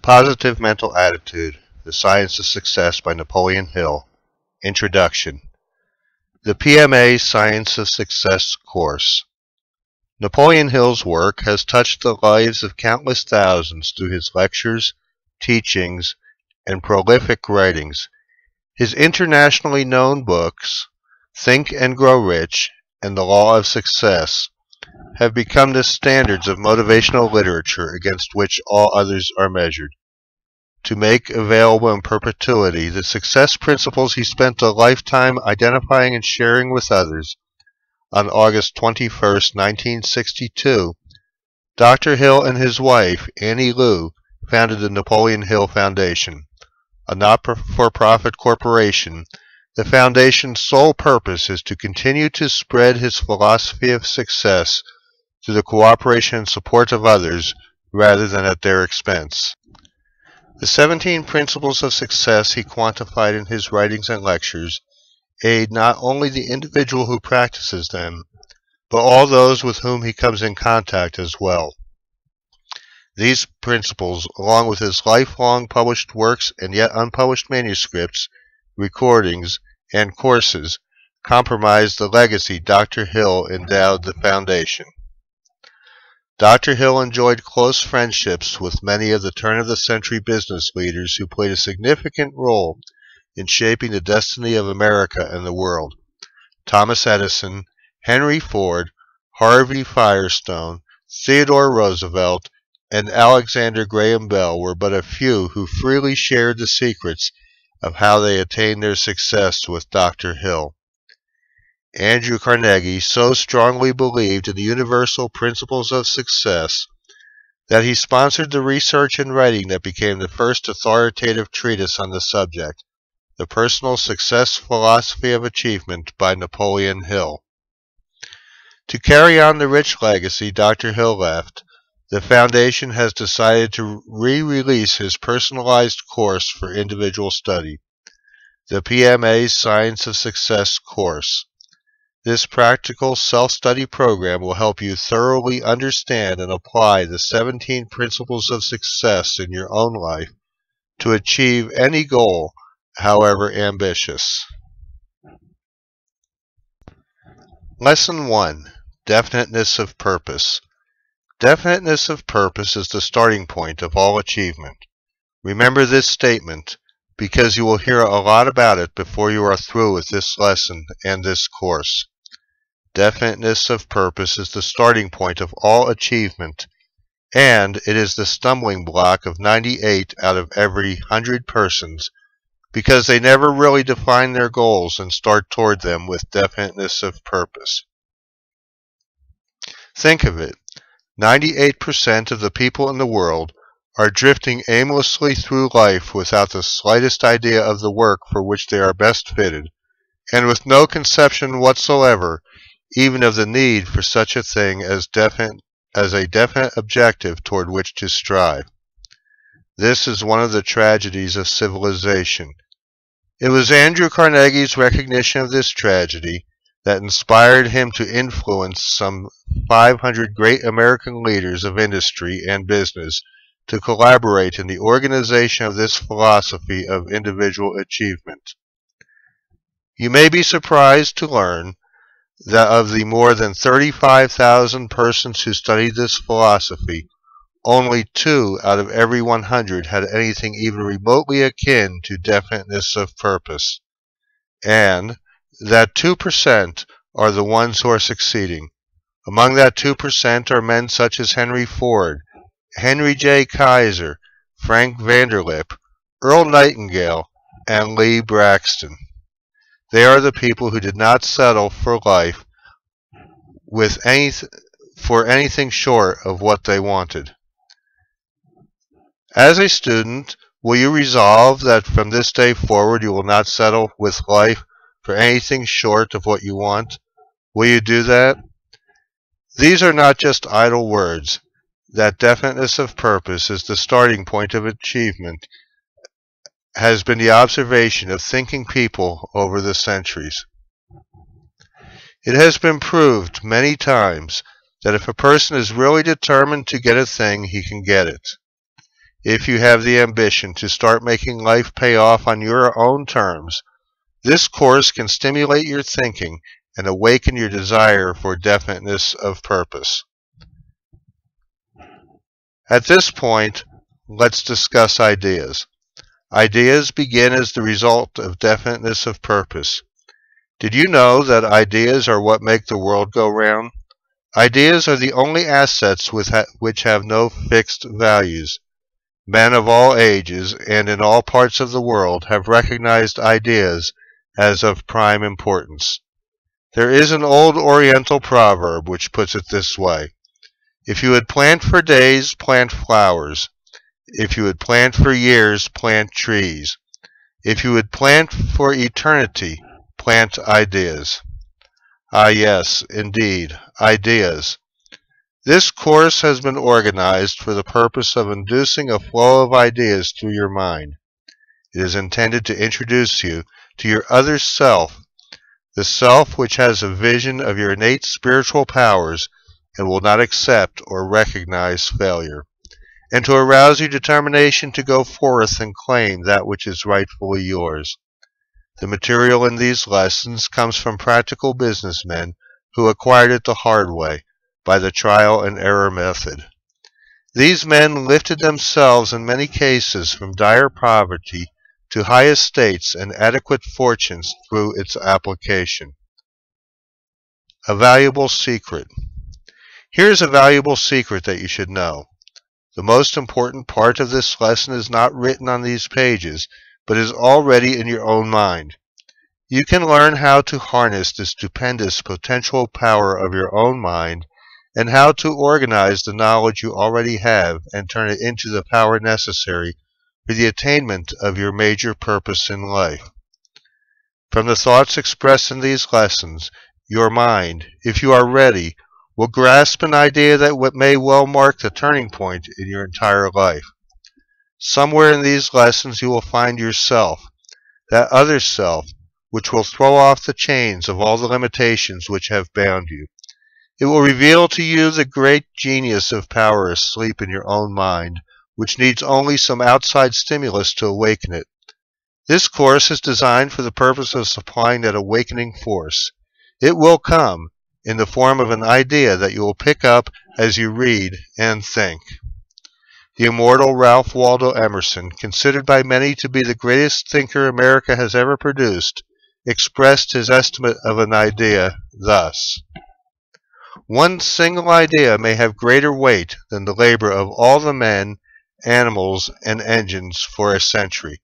Positive Mental Attitude, The Science of Success by Napoleon Hill. Introduction. The PMA Science of Success course. Napoleon Hill's work has touched the lives of countless thousands through his lectures, teachings, and prolific writings. His internationally known books, Think and Grow Rich and The Law of Success, have become the standards of motivational literature against which all others are measured. To make available in perpetuity the success principles he spent a lifetime identifying and sharing with others, on August 21, 1962, Dr. Hill and his wife, Annie Lou, founded the Napoleon Hill Foundation, a not-for-profit corporation. The foundation's sole purpose is to continue to spread his philosophy of success through the cooperation and support of others rather than at their expense. The 17 principles of success he quantified in his writings and lectures aid not only the individual who practices them, but all those with whom he comes in contact as well. These principles, along with his lifelong published works and yet unpublished manuscripts, recordings, and courses, comprise the legacy Dr. Hill endowed the foundation. Dr. Hill enjoyed close friendships with many of the turn-of-the-century business leaders who played a significant role in shaping the destiny of America and the world. Thomas Edison, Henry Ford, Harvey Firestone, Theodore Roosevelt, and Alexander Graham Bell were but a few who freely shared the secrets of how they attained their success with Dr. Hill. Andrew Carnegie so strongly believed in the universal principles of success that he sponsored the research and writing that became the first authoritative treatise on the subject, The Personal Success Philosophy of Achievement by Napoleon Hill. To carry on the rich legacy Dr. Hill left, the Foundation has decided to re-release his personalized course for individual study, the PMA Science of Success course. This practical self-study program will help you thoroughly understand and apply the 17 principles of success in your own life to achieve any goal, however ambitious. Lesson 1. Definiteness of Purpose. Definiteness of purpose is the starting point of all achievement. Remember this statement, because you will hear a lot about it before you are through with this lesson and this course. Definiteness of purpose is the starting point of all achievement, and it is the stumbling block of 98 out of every 100 persons, because they never really define their goals and start toward them with definiteness of purpose. Think of it. 98% of the people in the world are drifting aimlessly through life without the slightest idea of the work for which they are best fitted, and with no conception whatsoever even of the need for such a thing as a definite objective toward which to strive. This is one of the tragedies of civilization. It was Andrew Carnegie's recognition of this tragedy that inspired him to influence some 500 great American leaders of industry and business to collaborate in the organization of this philosophy of individual achievement. You may be surprised to learn that of the more than 35,000 persons who studied this philosophy, only 2 out of every 100 had anything even remotely akin to definiteness of purpose, and that 2% are the ones who are succeeding. Among that 2% are men such as Henry Ford, Henry J. Kaiser, Frank Vanderlip, Earl Nightingale, and Lee Braxton. They are the people who did not settle for life for anything short of what they wanted. As a student, will you resolve that from this day forward you will not settle with life for anything short of what you want? Will you do that? These are not just idle words. That definiteness of purpose is the starting point of achievement has been the observation of thinking people over the centuries. It has been proved many times that if a person is really determined to get a thing, he can get it. if you have the ambition to start making life pay off on your own terms. This course can stimulate your thinking and awaken your desire for definiteness of purpose. At this point, let's discuss ideas. Ideas begin as the result of definiteness of purpose. Did you know that ideas are what make the world go round? Ideas are the only assets which have no fixed values. Men of all ages and in all parts of the world have recognized ideas as of prime importance. There is an old Oriental proverb which puts it this way: if you would plant for days, plant flowers. If you would plant for years, plant trees. If you would plant for eternity, plant ideas. Ah yes, indeed, ideas. This course has been organized for the purpose of inducing a flow of ideas through your mind. It is intended to introduce you to your other self, the self which has a vision of your innate spiritual powers and will not accept or recognize failure, and to arouse your determination to go forth and claim that which is rightfully yours. The material in these lessons comes from practical businessmen who acquired it the hard way, by the trial and error method. These men lifted themselves in many cases from dire poverty to high estates and adequate fortunes through its application. A valuable secret. Here is a valuable secret that you should know. The most important part of this lesson is not written on these pages, but is already in your own mind. You can learn how to harness the stupendous potential power of your own mind and how to organize the knowledge you already have and turn it into the power necessary for the attainment of your major purpose in life. From the thoughts expressed in these lessons, your mind, if you are ready, will grasp an idea that may well mark the turning point in your entire life. Somewhere in these lessons you will find yourself, that other self, which will throw off the chains of all the limitations which have bound you. It will reveal to you the great genius of power asleep in your own mind, which needs only some outside stimulus to awaken it. This course is designed for the purpose of supplying that awakening force. It will come in the form of an idea that you will pick up as you read and think. The immortal Ralph Waldo Emerson, considered by many to be the greatest thinker America has ever produced, expressed his estimate of an idea thus: one single idea may have greater weight than the labor of all the men, animals, and engines for a century.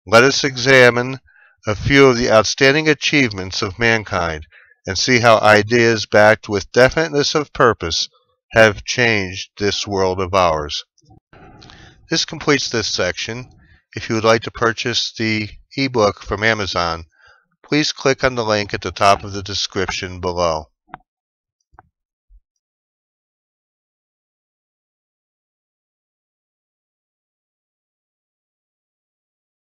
Let us examine a few of the outstanding achievements of mankind and see how ideas backed with definiteness of purpose have changed this world of ours. This completes this section. If you would like to purchase the ebook from Amazon, please click on the link at the top of the description below.